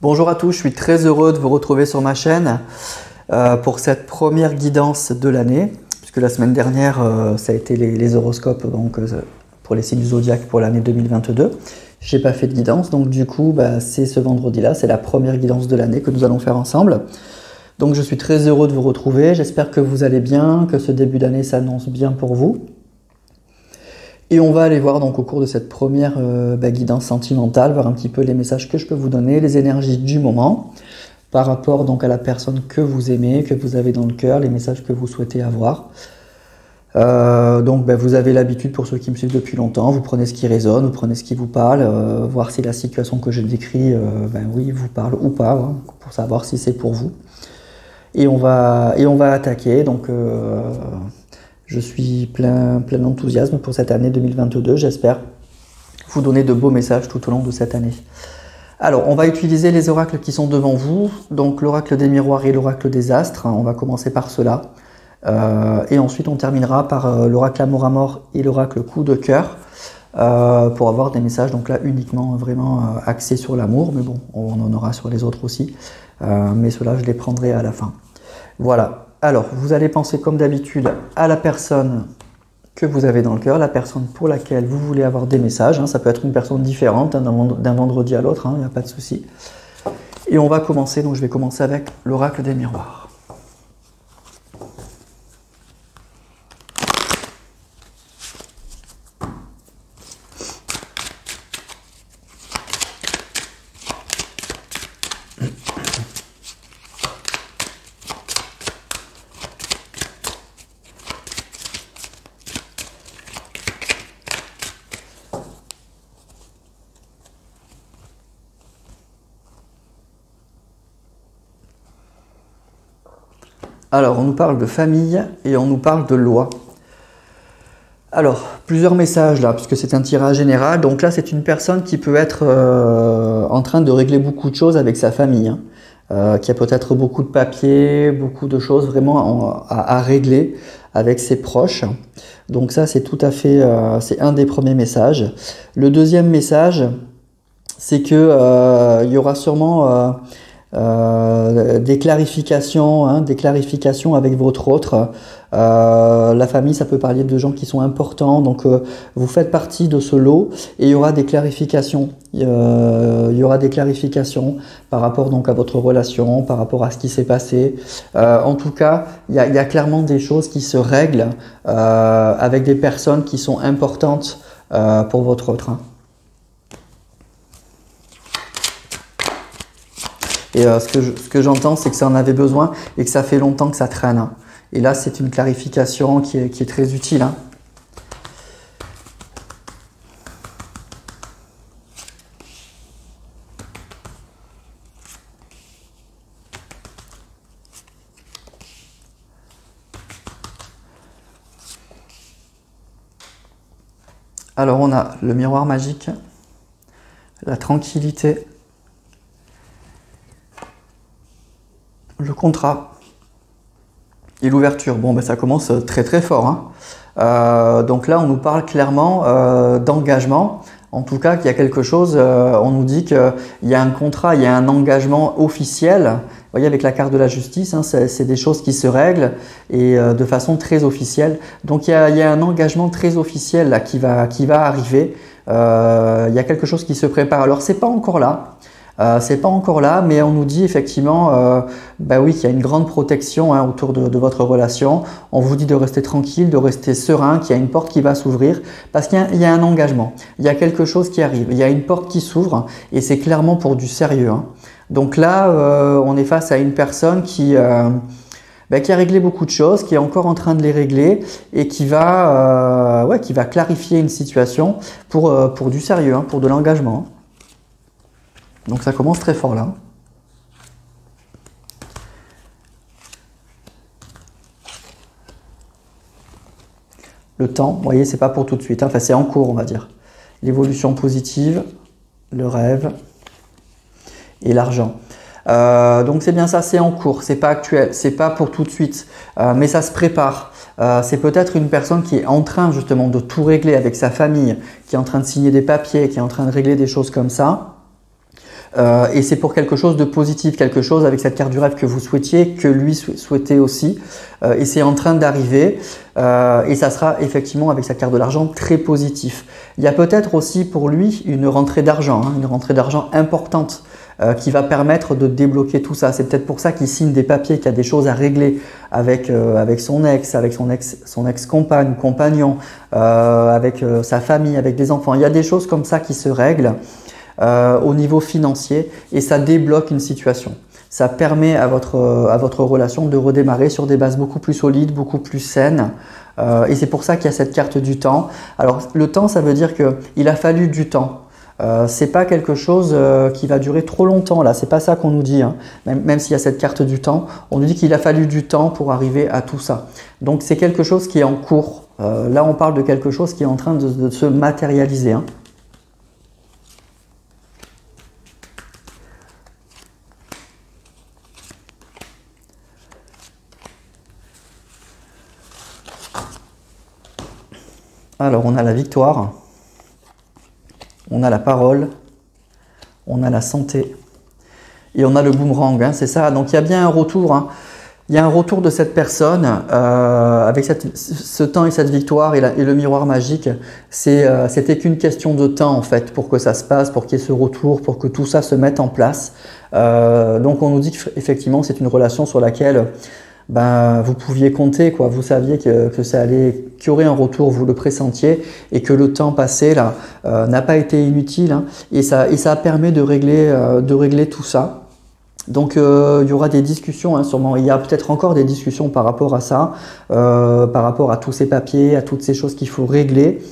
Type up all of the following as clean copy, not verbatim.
Bonjour à tous, je suis très heureux de vous retrouver sur ma chaîne pour cette première guidance de l'année, puisque la semaine dernière ça a été les horoscopes pour les signes du zodiaque pour l'année 2022. J'ai pas fait de guidance, donc du coup c'est ce vendredi-là, c'est la première guidance de l'année que nous allons faire ensemble. Donc je suis très heureux de vous retrouver, j'espère que vous allez bien, que ce début d'année s'annonce bien pour vous. Et on va aller voir donc au cours de cette première guidance sentimentale, voir un petit peu les messages que je peux vous donner, les énergies du moment, par rapport donc à la personne que vous aimez, que vous avez dans le cœur, les messages que vous souhaitez avoir. Vous avez l'habitude, pour ceux qui me suivent depuis longtemps, vous prenez ce qui résonne, vous prenez ce qui vous parle, voir si la situation que je décris vous parle ou pas, hein, pour savoir si c'est pour vous. Et on va attaquer. Donc je suis plein d'enthousiasme pour cette année 2022. J'espère vous donner de beaux messages tout au long de cette année. Alors, on va utiliser les oracles qui sont devant vous. Donc, l'oracle des miroirs et l'oracle des astres. On va commencer par cela. Et ensuite, on terminera par l'oracle amour à mort et l'oracle coup de cœur. Pour avoir des messages, donc là, uniquement vraiment axés sur l'amour. Mais bon, on en aura sur les autres aussi. Mais cela, je les prendrai à la fin. Voilà. Alors, vous allez penser comme d'habitude à la personne que vous avez dans le cœur, la personne pour laquelle vous voulez avoir des messages. Ça peut être une personne différente d'un vendredi à l'autre, il n'y a pas de souci. Et on va commencer, donc je vais commencer avec l'oracle des miroirs. Alors, on nous parle de famille et on nous parle de loi. Alors, plusieurs messages là, puisque c'est un tirage général. Donc là, c'est une personne qui peut être en train de régler beaucoup de choses avec sa famille, qui a peut-être beaucoup de papiers, beaucoup de choses vraiment à régler avec ses proches. Donc ça, c'est tout à fait, c'est un des premiers messages. Le deuxième message, c'est que il y aura sûrement des clarifications avec votre autre. La famille, ça peut parler de gens qui sont importants, donc vous faites partie de ce lot et il y aura des clarifications. Il y aura des clarifications par rapport donc à votre relation, par rapport à ce qui s'est passé. En tout cas, il y a clairement des choses qui se règlent avec des personnes qui sont importantes pour votre autre. Et ce que j'entends, c'est que ça en avait besoin et que ça fait longtemps que ça traîne. Et là, c'est une clarification qui est très utile. Alors, on a le miroir magique, la tranquillité, le contrat et l'ouverture. Bon, ça commence très très fort. Donc là, on nous parle clairement d'engagement. En tout cas, qu'il y a quelque chose, on nous dit qu'il y a un contrat, il y a un engagement officiel. Vous voyez, avec la carte de la justice, c'est des choses qui se règlent et de façon très officielle. Donc il y a un engagement très officiel là, qui va arriver. Il y a quelque chose qui se prépare. Alors, c'est pas encore là. C'est pas encore là, mais on nous dit effectivement oui, qu'il y a une grande protection autour de votre relation. On vous dit de rester tranquille, de rester serein, qu'il y a une porte qui va s'ouvrir parce qu'il y a un engagement. Il y a quelque chose qui arrive, il y a une porte qui s'ouvre et c'est clairement pour du sérieux. Donc là, on est face à une personne qui a réglé beaucoup de choses, qui est encore en train de les régler et qui va clarifier une situation pour du sérieux, pour de l'engagement. Donc ça commence très fort là. Le temps, vous voyez, c'est pas pour tout de suite. Enfin, c'est en cours, on va dire. L'évolution positive, le rêve et l'argent. Donc c'est bien ça, c'est en cours, c'est pas actuel, c'est pas pour tout de suite, mais ça se prépare. C'est peut-être une personne qui est en train justement de tout régler avec sa famille, qui est en train de signer des papiers, qui est en train de régler des choses comme ça. Et c'est pour quelque chose de positif, quelque chose avec cette carte du rêve que vous souhaitiez, que lui souhaitait aussi. Et c'est en train d'arriver. Et ça sera effectivement avec cette carte de l'argent très positif. Il y a peut-être aussi pour lui une rentrée d'argent, une rentrée d'argent importante qui va permettre de débloquer tout ça. C'est peut-être pour ça qu'il signe des papiers, qu'il y a des choses à régler avec son ex, avec son ex-compagne, compagnon, avec sa famille, avec des enfants. Il y a des choses comme ça qui se règlent au niveau financier et ça débloque une situation. Ça permet à votre relation de redémarrer sur des bases beaucoup plus solides, beaucoup plus saines. Et c'est pour ça qu'il y a cette carte du temps. Alors le temps, ça veut dire qu'il a fallu du temps. C'est pas quelque chose qui va durer trop longtemps là, c'est pas ça qu'on nous dit, hein. Même s'il y a cette carte du temps, on nous dit qu'il a fallu du temps pour arriver à tout ça. Donc c'est quelque chose qui est en cours. Là on parle de quelque chose qui est en train de se matérialiser, hein. Alors on a la victoire. On a la parole, on a la santé et on a le boomerang, hein, c'est ça. Donc il y a bien un retour, hein. Il y a un retour de cette personne avec ce temps et cette victoire et le miroir magique. C'était qu'une question de temps en fait pour que ça se passe, pour qu'il y ait ce retour, pour que tout ça se mette en place. Donc on nous dit qu'effectivement c'est une relation sur laquelle vous pouviez compter, quoi. Vous saviez que ça allait, qu'il y aurait un retour, vous le pressentiez, et que le temps passé là n'a pas été inutile, hein, et ça permet de régler tout ça. Donc il y aura des discussions, hein, sûrement. Il y a peut-être encore des discussions par rapport à ça, par rapport à tous ces papiers, à toutes ces choses qu'il faut régler.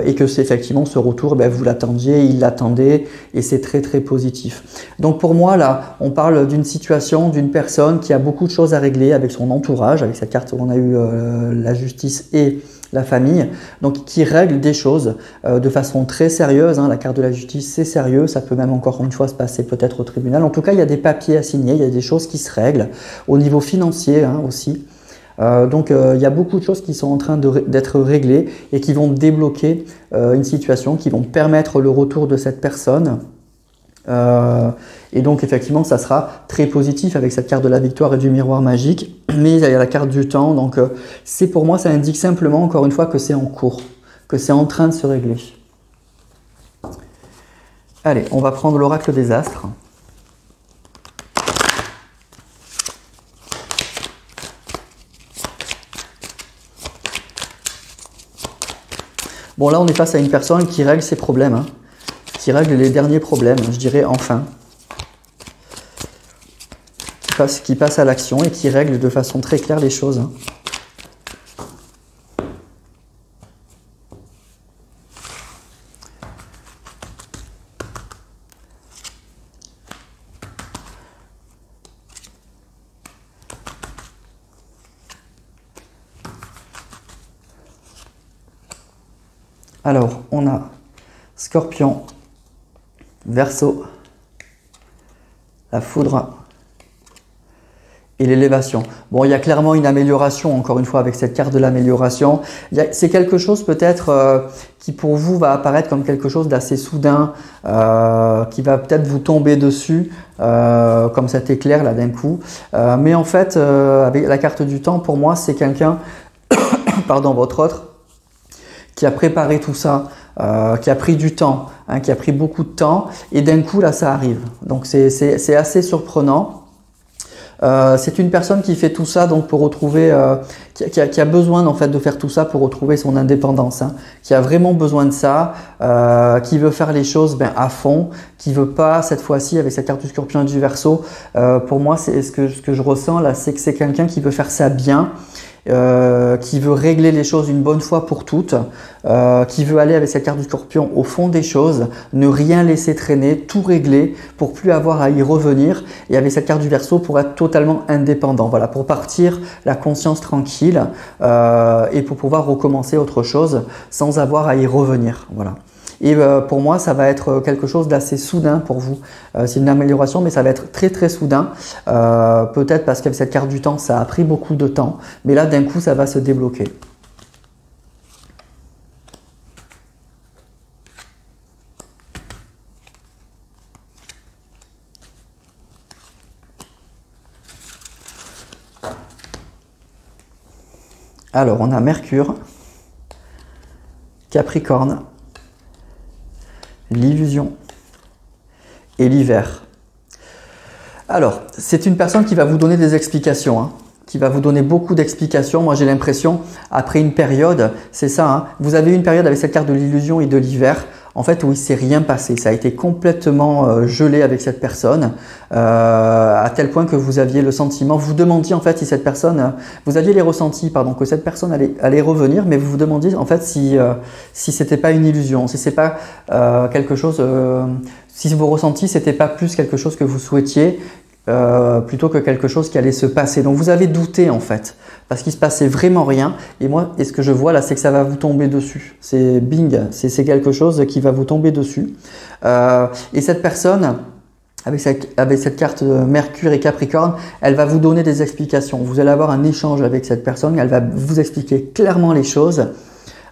Et que c'est effectivement ce retour, vous l'attendiez, il l'attendait et c'est très très positif. Donc pour moi là, on parle d'une situation, d'une personne qui a beaucoup de choses à régler avec son entourage, avec cette carte où on a eu la justice et la famille, donc qui règle des choses de façon très sérieuse, hein. La carte de la justice c'est sérieux, ça peut même encore une fois se passer peut-être au tribunal. En tout cas il y a des papiers à signer, il y a des choses qui se règlent au niveau financier, hein, aussi. Donc il y a beaucoup de choses qui sont en train d'être réglées et qui vont débloquer une situation, qui vont permettre le retour de cette personne. Et donc effectivement ça sera très positif avec cette carte de la victoire et du miroir magique, mais il y a la carte du temps, donc c'est pour moi, ça indique simplement encore une fois que c'est en cours, que c'est en train de se régler. Allez, on va prendre l'oracle des astres. Bon là on est face à une personne qui règle ses problèmes, hein, qui règle les derniers problèmes, je dirais enfin, qui passe à l'action et qui règle de façon très claire les choses, hein. Alors, on a Scorpion, Verseau, la foudre et l'élévation. Bon, il y a clairement une amélioration, encore une fois, avec cette carte de l'amélioration. C'est quelque chose peut-être qui pour vous va apparaître comme quelque chose d'assez soudain, qui va peut-être vous tomber dessus, comme cet éclair là d'un coup. Mais en fait, avec la carte du temps, pour moi, c'est quelqu'un, pardon, votre autre, qui a préparé tout ça, qui a pris du temps, hein, qui a pris beaucoup de temps, et d'un coup là ça arrive. Donc c'est assez surprenant. C'est une personne qui fait tout ça donc pour retrouver, qui a besoin en fait de faire tout ça pour retrouver son indépendance, hein, qui a vraiment besoin de ça, qui veut faire les choses à fond, qui veut pas cette fois-ci avec cette carte du Scorpion et du Verseau. Pour moi, c'est ce que je ressens là, c'est que c'est quelqu'un qui veut faire ça bien. Qui veut régler les choses une bonne fois pour toutes, qui veut aller avec cette carte du Scorpion au fond des choses, ne rien laisser traîner, tout régler pour plus avoir à y revenir, et avec cette carte du Verseau pour être totalement indépendant, voilà, pour partir la conscience tranquille et pour pouvoir recommencer autre chose sans avoir à y revenir, voilà. Et pour moi, ça va être quelque chose d'assez soudain pour vous. C'est une amélioration, mais ça va être très très soudain. Peut-être parce qu'avec cette carte du temps, ça a pris beaucoup de temps. Mais là, d'un coup, ça va se débloquer. Alors, on a Mercure, Capricorne, l'illusion et l'hiver. Alors, c'est une personne qui va vous donner des explications, hein, qui va vous donner beaucoup d'explications. Moi, j'ai l'impression, après une période, c'est ça, hein, vous avez eu une période avec cette carte de l'illusion et de l'hiver, en fait, où il ne s'est rien passé. Ça a été complètement gelé avec cette personne, à tel point que vous aviez le sentiment, vous vous demandiez en fait si cette personne, vous aviez les ressentis, pardon, que cette personne allait revenir, mais vous vous demandiez en fait si c'était pas une illusion, si c'est pas quelque chose, si vos ressentis c'était pas plus quelque chose que vous souhaitiez, plutôt que quelque chose qui allait se passer. Donc vous avez douté en fait, parce qu'il se passait vraiment rien. Et moi, ce que je vois là, c'est que ça va vous tomber dessus. C'est bing, c'est quelque chose qui va vous tomber dessus. Et cette personne, avec cette carte Mercure et Capricorne, elle va vous donner des explications. Vous allez avoir un échange avec cette personne, elle va vous expliquer clairement les choses.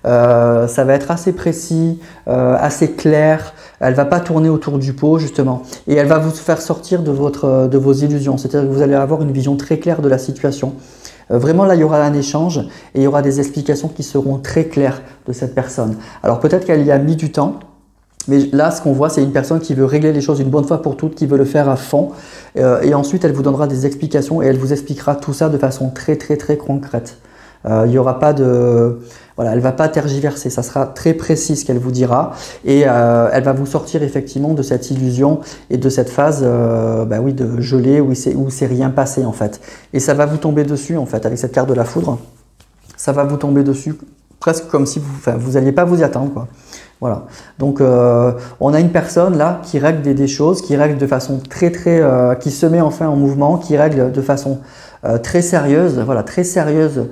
Ça va être assez précis, assez clair. Elle va pas tourner autour du pot justement, et elle va vous faire sortir de vos illusions. C'est-à-dire que vous allez avoir une vision très claire de la situation. Vraiment là, il y aura un échange et il y aura des explications qui seront très claires de cette personne. Alors peut-être qu'elle y a mis du temps, mais là, ce qu'on voit, c'est une personne qui veut régler les choses une bonne fois pour toutes, qui veut le faire à fond. Et ensuite, elle vous donnera des explications et elle vous expliquera tout ça de façon très concrète. Il n'y aura pas de... Voilà, elle va pas tergiverser, ça sera très précis ce qu'elle vous dira et elle va vous sortir effectivement de cette illusion et de cette phase oui, de gelée où c'est rien passé en fait. Et ça va vous tomber dessus en fait avec cette carte de la foudre. Ça va vous tomber dessus presque comme si vous alliez pas vous y attendre quoi. Voilà. Donc on a une personne là qui règle des choses, qui règle de façon qui se met enfin en mouvement, qui règle de façon très sérieuse, voilà, très sérieuse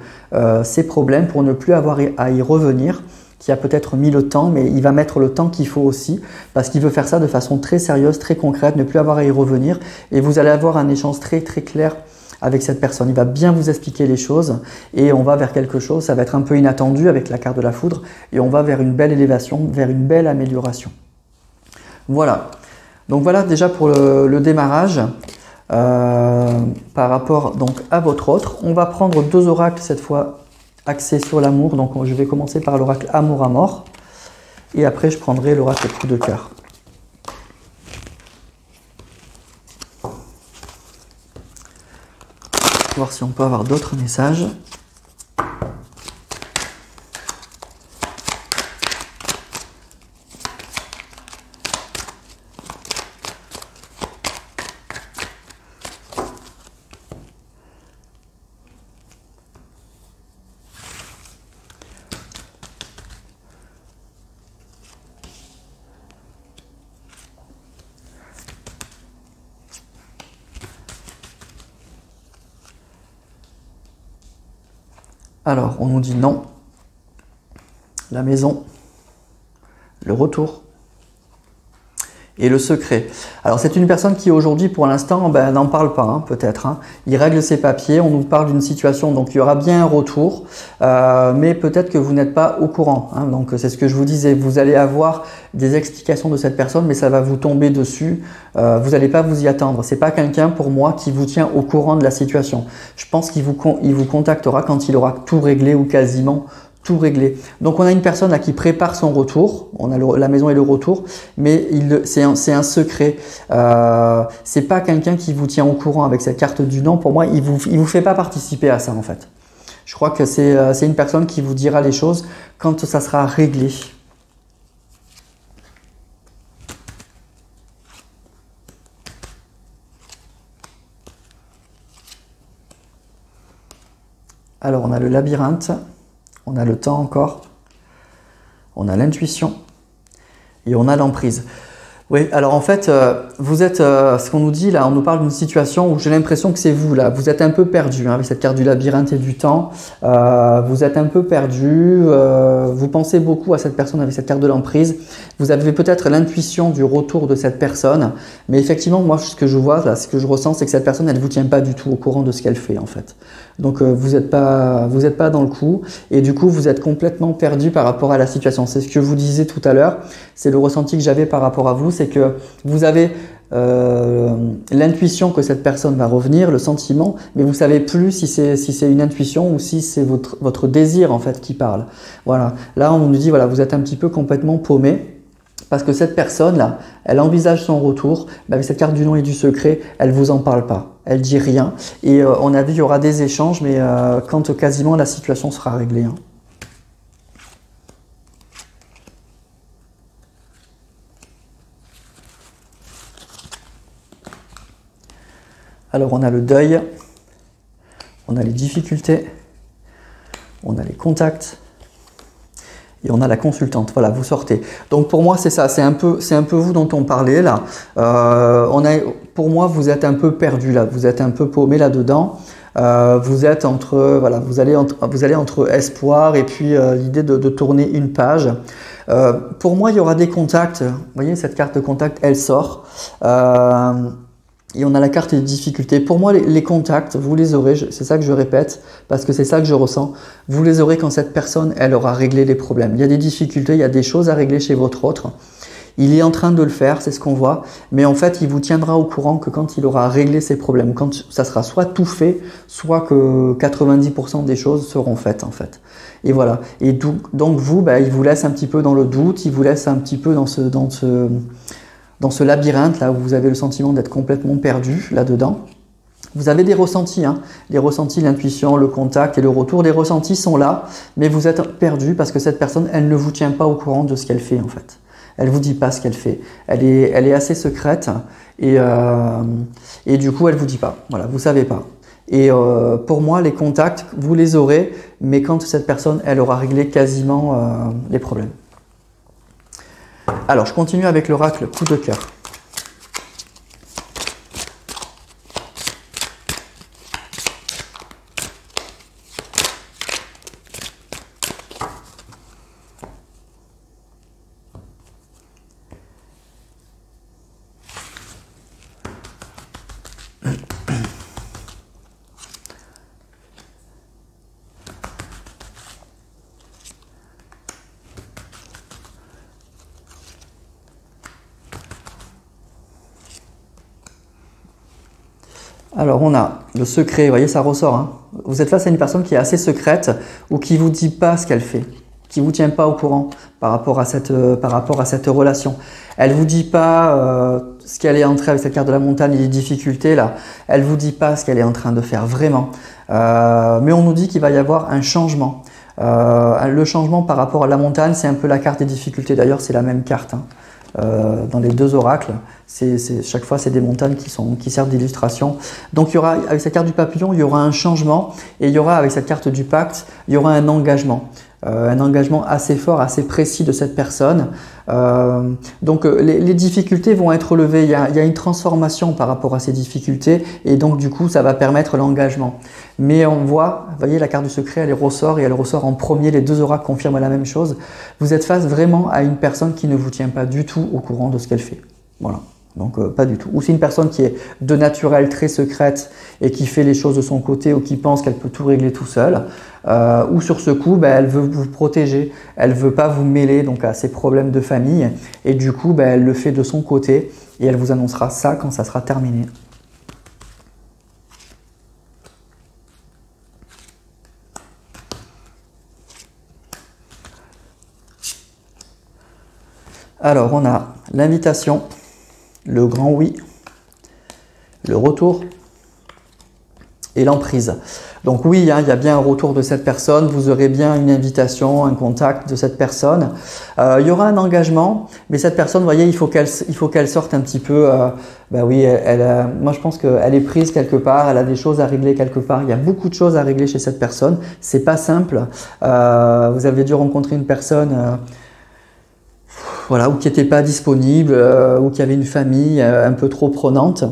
ses problèmes pour ne plus avoir à y revenir, qui a peut-être mis le temps, mais il va mettre le temps qu'il faut aussi, parce qu'il veut faire ça de façon très sérieuse, très concrète, ne plus avoir à y revenir, et vous allez avoir un échange très clair avec cette personne. Il va bien vous expliquer les choses, et on va vers quelque chose, ça va être un peu inattendu avec la carte de la foudre, et on va vers une belle élévation, vers une belle amélioration. Voilà. Donc voilà déjà pour le démarrage. Par rapport donc à votre autre, on va prendre deux oracles cette fois axés sur l'amour. Donc je vais commencer par l'oracle amour à mort et après je prendrai l'oracle coup de cœur. Voir si on peut avoir d'autres messages. Alors, on nous dit non, la maison, le retour et le secret. Alors, c'est une personne qui aujourd'hui, pour l'instant, n'en parle pas, hein, peut-être. Hein. Il règle ses papiers, on nous parle d'une situation, donc il y aura bien un retour, mais peut-être que vous n'êtes pas au courant. Hein. Donc, c'est ce que je vous disais, vous allez avoir des explications de cette personne, mais ça va vous tomber dessus. Vous n'allez pas vous y attendre. C'est pas quelqu'un, pour moi, qui vous tient au courant de la situation. Je pense qu'il vous contactera quand il aura tout réglé ou quasiment tout réglé. Donc on a une personne là qui prépare son retour, on a la maison et le retour, mais c'est un secret. C'est pas quelqu'un qui vous tient au courant avec cette carte du non. Pour moi, il vous fait pas participer à ça en fait. Je crois que c'est une personne qui vous dira les choses quand ça sera réglé. Alors on a le labyrinthe. On a le temps encore, on a l'intuition et on a l'emprise. Oui, alors en fait, vous êtes, ce qu'on nous dit là, on nous parle d'une situation où j'ai l'impression que c'est vous là, vous êtes un peu perdu hein, avec cette carte du labyrinthe et du temps, vous êtes un peu perdu, vous pensez beaucoup à cette personne avec cette carte de l'emprise, vous avez peut-être l'intuition du retour de cette personne, mais effectivement, moi, ce que je vois là, ce que je ressens, c'est que cette personne, elle ne vous tient pas du tout au courant de ce qu'elle fait en fait. Donc vous n'êtes pas dans le coup et du coup vous êtes complètement perdu par rapport à la situation. C'est ce que je vous disais tout à l'heure, c'est le ressenti que j'avais par rapport à vous, c'est que vous avez l'intuition que cette personne va revenir, le sentiment, mais vous savez plus si c'est une intuition ou si c'est votre désir en fait qui parle. Voilà. Là, on nous dit voilà, vous êtes un petit peu complètement paumé. Parce que cette personne-là, elle envisage son retour, mais avec cette carte du nom et du secret, elle vous en parle pas, elle dit rien. Et on a vu, il y aura des échanges, mais quand quasiment la situation sera réglée. Hein. Alors on a le deuil, on a les difficultés, on a les contacts. Et on a la consultante, voilà, vous sortez. Donc pour moi c'est ça, c'est un peu vous dont on parlait là. Pour moi vous êtes un peu perdu là, vous êtes un peu paumé là-dedans. Vous êtes entre, voilà, vous allez entre espoir et puis l'idée de tourner une page. Pour moi il y aura des contacts, vous voyez cette carte de contact elle sort. Et on a la carte des difficultés. Pour moi, les contacts, vous les aurez, c'est ça que je répète, parce que c'est ça que je ressens, vous les aurez quand cette personne, elle aura réglé les problèmes. Il y a des difficultés, il y a des choses à régler chez votre autre. Il est en train de le faire, c'est ce qu'on voit, mais en fait, il vous tiendra au courant que quand il aura réglé ses problèmes, quand ça sera soit tout fait, soit que 90% des choses seront faites en fait. Et voilà. Et donc vous, il vous laisse un petit peu dans le doute, il vous laisse un petit peu dans ce labyrinthe là où vous avez le sentiment d'être complètement perdu là-dedans. Vous avez des ressentis, hein, les ressentis, l'intuition, le contact et le retour. Les ressentis sont là, mais vous êtes perdu parce que cette personne, elle ne vous tient pas au courant de ce qu'elle fait en fait. Elle vous dit pas ce qu'elle fait. Elle est assez secrète et du coup, elle vous dit pas. Voilà, vous savez pas. Et pour moi, les contacts, vous les aurez, mais quand cette personne, elle aura réglé quasiment les problèmes. Alors, je continue avec l'oracle coup de cœur. Alors on a le secret, vous voyez ça ressort. Hein. Vous êtes face à une personne qui est assez secrète ou qui ne vous dit pas ce qu'elle fait, qui ne vous tient pas au courant par rapport à cette relation. Elle ne vous dit pas ce qu'elle est en train, avec cette carte de la montagne et les difficultés là, elle ne vous dit pas ce qu'elle est en train de faire vraiment. Mais on nous dit qu'il va y avoir un changement. Le changement par rapport à la montagne, c'est un peu la carte des difficultés. D'ailleurs, c'est la même carte. Hein. Dans les deux oracles, chaque fois c'est des montagnes qui servent d'illustration. Donc il y aura, avec cette carte du papillon, il y aura un changement et il y aura, avec cette carte du pacte, il y aura un engagement assez fort, assez précis de cette personne. Donc les difficultés vont être levées, il y a une transformation par rapport à ces difficultés et donc du coup ça va permettre l'engagement. Mais on voit, vous voyez la carte du secret, elle ressort et elle ressort en premier, les deux oracles confirment la même chose. Vous êtes face vraiment à une personne qui ne vous tient pas du tout au courant de ce qu'elle fait. Voilà. Donc pas du tout. Ou c'est une personne qui est de naturel très secrète et qui fait les choses de son côté ou qui pense qu'elle peut tout régler tout seul. Ou sur ce coup, elle veut vous protéger, elle veut pas vous mêler donc à ses problèmes de famille et du coup, elle le fait de son côté et elle vous annoncera ça quand ça sera terminé. Alors, on a l'invitation, le grand oui, le retour et l'emprise. Donc oui, hein, il y a bien un retour de cette personne, vous aurez bien une invitation, un contact de cette personne. Il y aura un engagement, mais cette personne, vous voyez, il faut qu'elle sorte un petit peu. Oui, moi je pense qu'elle est prise quelque part, elle a des choses à régler quelque part. Il y a beaucoup de choses à régler chez cette personne. C'est pas simple. Vous avez dû rencontrer une personne. Voilà, ou qui n'était pas disponible, ou qui avait une famille un peu trop prenante.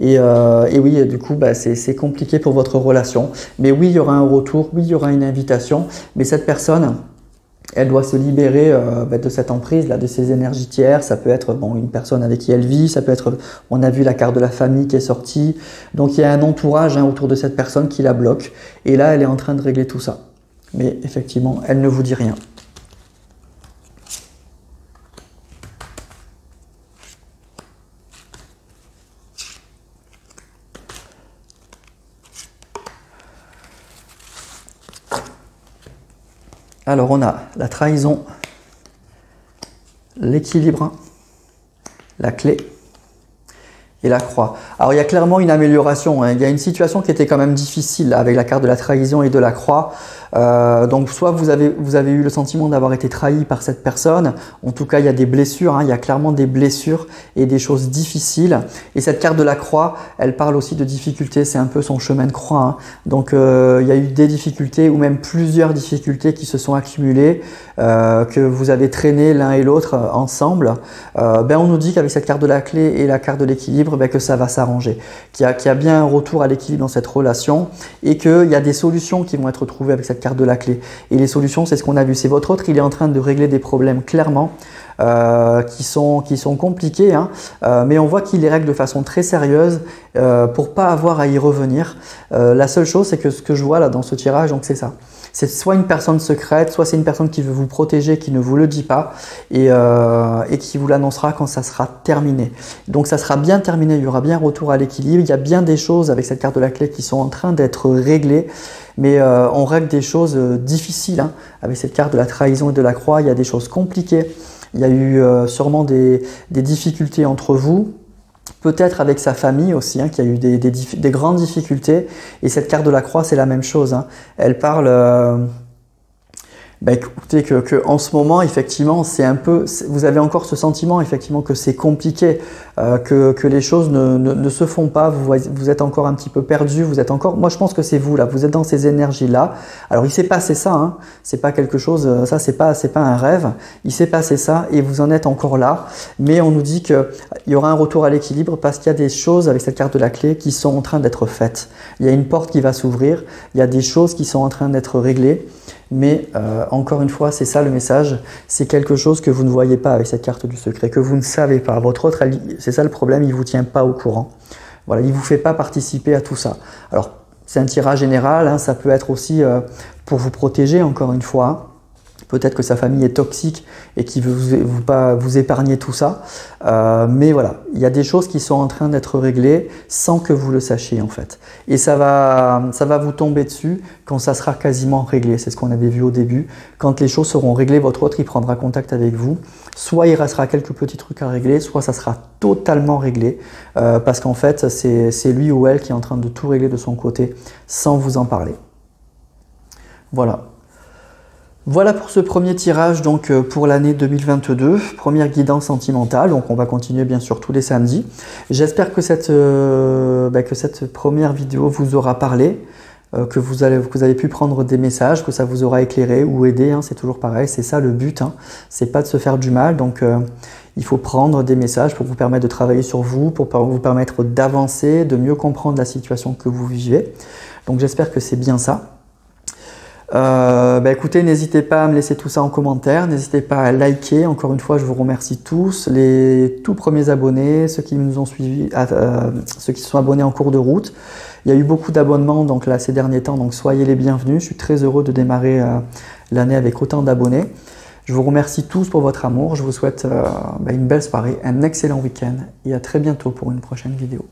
Et oui, du coup, c'est compliqué pour votre relation. Mais oui, il y aura un retour, oui, il y aura une invitation. Mais cette personne, elle doit se libérer de cette emprise, là, de ces énergies tiers. Ça peut être une personne avec qui elle vit, ça peut être, on a vu la carte de la famille qui est sortie. Donc il y a un entourage autour de cette personne qui la bloque. Et là, elle est en train de régler tout ça. Mais effectivement, elle ne vous dit rien. Alors on a la trahison, l'équilibre, la clé et la croix. Alors il y a clairement une amélioration, hein. Il y a une situation qui était quand même difficile avec la carte de la trahison et de la croix. Donc soit vous avez eu le sentiment d'avoir été trahi par cette personne, en tout cas il y a des blessures, hein. Il y a clairement des blessures et des choses difficiles. Et cette carte de la croix, elle parle aussi de difficultés, c'est un peu son chemin de croix, hein. Donc il y a eu des difficultés ou même plusieurs difficultés qui se sont accumulées, que vous avez traîné l'un et l'autre ensemble. On nous dit qu'avec cette carte de la clé et la carte de l'équilibre, que ça va s'arranger, qu'il y a bien un retour à l'équilibre dans cette relation et qu'il y a des solutions qui vont être trouvées avec cette carte de la clé. Et les solutions, c'est ce qu'on a vu. C'est votre autre, il est en train de régler des problèmes clairement qui sont compliqués, hein, mais on voit qu'il les règle de façon très sérieuse pour pas avoir à y revenir. La seule chose, c'est que ce que je vois là dans ce tirage, donc c'est ça. C'est soit une personne secrète, soit c'est une personne qui veut vous protéger, qui ne vous le dit pas et qui vous l'annoncera quand ça sera terminé. Donc ça sera bien terminé, il y aura bien un retour à l'équilibre. Il y a bien des choses avec cette carte de la clé qui sont en train d'être réglées, mais on règle des choses difficiles, hein. Avec cette carte de la trahison et de la croix, il y a des choses compliquées. Il y a eu sûrement des difficultés entre vous. Peut-être avec sa famille aussi, hein, qui a eu des grandes difficultés. Et cette carte de la croix, c'est la même chose, hein. Elle parle... écoutez, en ce moment, effectivement, c'est un peu, vous avez encore ce sentiment, effectivement, que c'est compliqué, que les choses ne se font pas. Vous êtes encore un petit peu perdu. Vous êtes encore, moi, je pense que c'est vous là. Vous êtes dans ces énergies-là. Alors, il s'est passé ça, hein. C'est pas quelque chose, ça, c'est pas un rêve. Il s'est passé ça et vous en êtes encore là. Mais on nous dit qu'il y aura un retour à l'équilibre parce qu'il y a des choses avec cette carte de la clé qui sont en train d'être faites. Il y a une porte qui va s'ouvrir. Il y a des choses qui sont en train d'être réglées. Mais encore une fois, c'est ça le message, c'est quelque chose que vous ne voyez pas avec cette carte du secret, que vous ne savez pas. Votre autre, c'est ça le problème, il ne vous tient pas au courant. Voilà, il ne vous fait pas participer à tout ça. Alors, c'est un tirage général, hein, ça peut être aussi pour vous protéger, encore une fois, hein. Peut-être que sa famille est toxique et qu'il ne veut pas vous épargner tout ça. Mais voilà, il y a des choses qui sont en train d'être réglées sans que vous le sachiez en fait. Et ça va vous tomber dessus quand ça sera quasiment réglé. C'est ce qu'on avait vu au début. Quand les choses seront réglées, votre autre, il prendra contact avec vous. Soit il restera quelques petits trucs à régler, soit ça sera totalement réglé. Parce qu'en fait, c'est lui ou elle qui est en train de tout régler de son côté sans vous en parler. Voilà. Voilà pour ce premier tirage donc pour l'année 2022, première guidance sentimentale. Donc on va continuer bien sûr tous les samedis. J'espère que cette première vidéo vous aura parlé, que vous avez pu prendre des messages, que ça vous aura éclairé ou aidé, hein, c'est toujours pareil, c'est ça le but, hein. C'est pas de se faire du mal. Donc il faut prendre des messages pour vous permettre de travailler sur vous, pour vous permettre d'avancer, de mieux comprendre la situation que vous vivez. Donc j'espère que c'est bien ça. Écoutez, n'hésitez pas à me laisser tout ça en commentaire, n'hésitez pas à liker. Encore une fois, je vous remercie tous, les tout premiers abonnés, ceux qui nous ont suivis, ceux qui se sont abonnés en cours de route. Il y a eu beaucoup d'abonnements donc là ces derniers temps, donc soyez les bienvenus. Je suis très heureux de démarrer l'année avec autant d'abonnés. Je vous remercie tous pour votre amour. Je vous souhaite une belle soirée, un excellent week-end et à très bientôt pour une prochaine vidéo.